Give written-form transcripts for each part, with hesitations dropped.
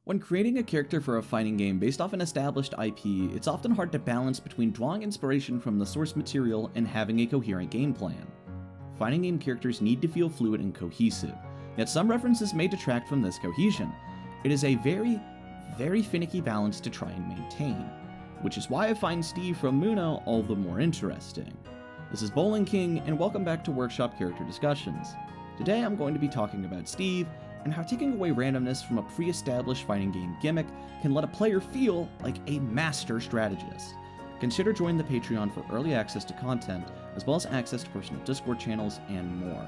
When creating a character for a fighting game based off an established IP, it's often hard to balance between drawing inspiration from the source material and having a coherent game plan. Fighting game characters need to feel fluid and cohesive, yet some references may detract from this cohesion. It is a very finicky balance to try and maintain, which is why I find Steve from Muno all the more interesting. This is Bowling King, and welcome back to Workshop Character Discussions. Today I'm going to be talking about Steve, and how taking away randomness from a pre-established fighting game gimmick can let a player feel like a master strategist. Consider joining the Patreon for early access to content, as well as access to personal Discord channels and more.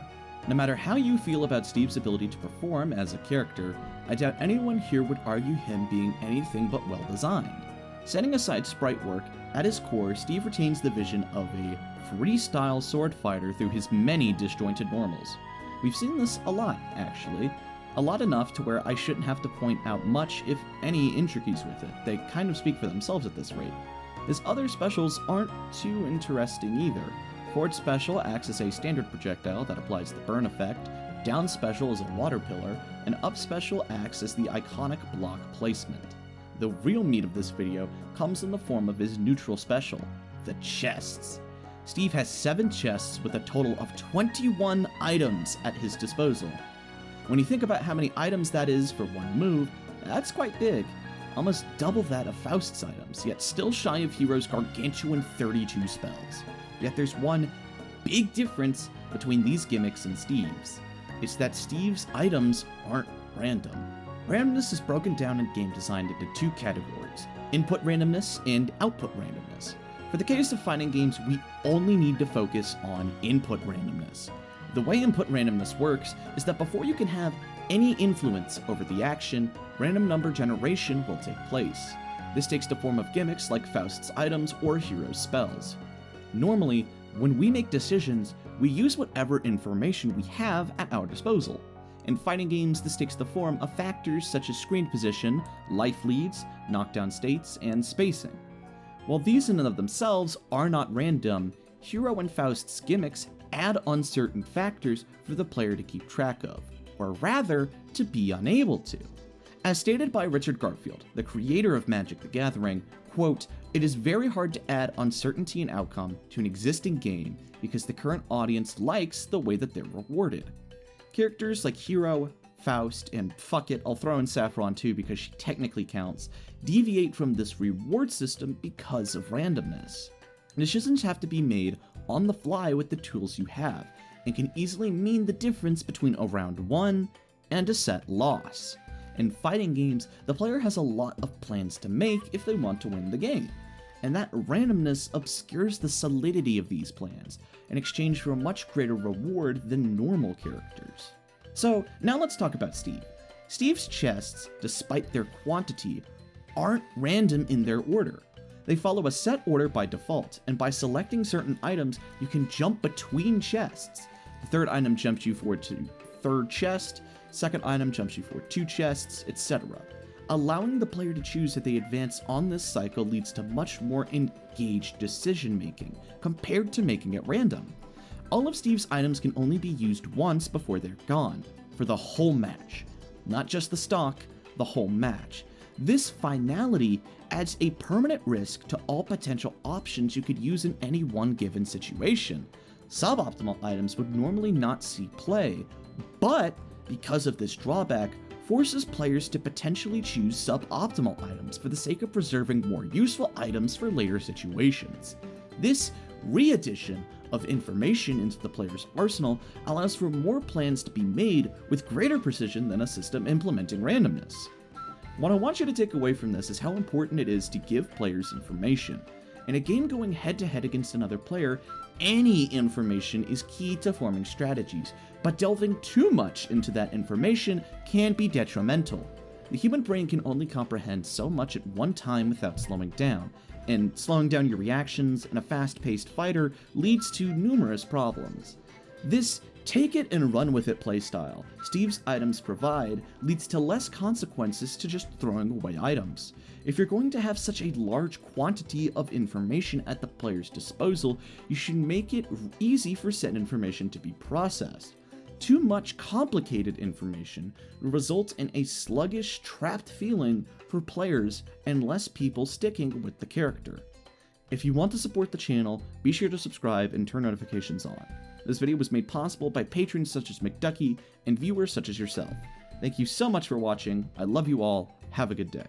No matter how you feel about Steve's ability to perform as a character, I doubt anyone here would argue him being anything but well designed. Setting aside sprite work, at his core, Steve retains the vision of a freestyle sword fighter through his many disjointed normals. We've seen this a lot, actually. A lot enough to where I shouldn't have to point out much, if any, intricacies with it. They kind of speak for themselves at this rate. His other specials aren't too interesting either. Forward special acts as a standard projectile that applies the burn effect, down special is a water pillar, and up special acts as the iconic block placement. The real meat of this video comes in the form of his neutral special, the chests. Steve has 7 chests with a total of 21 items at his disposal. When you think about how many items that is for one move, that's quite big. Almost double that of Faust's items, yet still shy of Hero's gargantuan 32 spells. Yet there's one big difference between these gimmicks and Steve's. It's that Steve's items aren't random. Randomness is broken down in game design into 2 categories, input randomness and output randomness. For the case of fighting games, we only need to focus on input randomness. The way input randomness works is that before you can have any influence over the action, random number generation will take place. This takes the form of gimmicks like Faust's items or Hero's spells. Normally, when we make decisions, we use whatever information we have at our disposal. In fighting games, this takes the form of factors such as screen position, life leads, knockdown states, and spacing. While these in and of themselves are not random, Hero and Faust's gimmicks add on certain factors for the player to keep track of, or rather, to be unable to. As stated by Richard Garfield, the creator of Magic the Gathering, quote, "It is very hard to add uncertainty and outcome to an existing game because the current audience likes the way that they're rewarded." Characters like Hero, Faust, and fuck it, I'll throw in Saffron too because she technically counts, deviate from this reward system because of randomness. Decisions have to be made on the fly with the tools you have, and can easily mean the difference between a round 1 and a set loss. In fighting games, the player has a lot of plans to make if they want to win the game, and that randomness obscures the solidity of these plans, in exchange for a much greater reward than normal characters. So, now let's talk about Steve. Steve's chests, despite their quantity, aren't random in their order. They follow a set order by default, and by selecting certain items, you can jump between chests. The third item jumps you forward to third chest, second item jumps you forward 2 chests, etc. Allowing the player to choose that they advance on this cycle leads to much more engaged decision making, compared to making it random. All of Steve's items can only be used once before they're gone, for the whole match. Not just the stock, the whole match. This finality adds a permanent risk to all potential options you could use in any one given situation. Suboptimal items would normally not see play, but because of this drawback, forces players to potentially choose suboptimal items for the sake of preserving more useful items for later situations. This re-addition of information into the player's arsenal allows for more plans to be made with greater precision than a system implementing randomness. What I want you to take away from this is how important it is to give players information. In a game going head-to-head against another player, any information is key to forming strategies, but delving too much into that information can be detrimental. The human brain can only comprehend so much at one time without slowing down, and slowing down your reactions in a fast-paced fighter leads to numerous problems. This take it and run with it playstyle Steve's items provide leads to less consequences to just throwing away items. If you're going to have such a large quantity of information at the player's disposal, you should make it easy for said information to be processed. Too much complicated information results in a sluggish, trapped feeling for players and less people sticking with the character. If you want to support the channel, be sure to subscribe and turn notifications on. This video was made possible by patrons such as McDucky and viewers such as yourself. Thank you so much for watching. I love you all. Have a good day.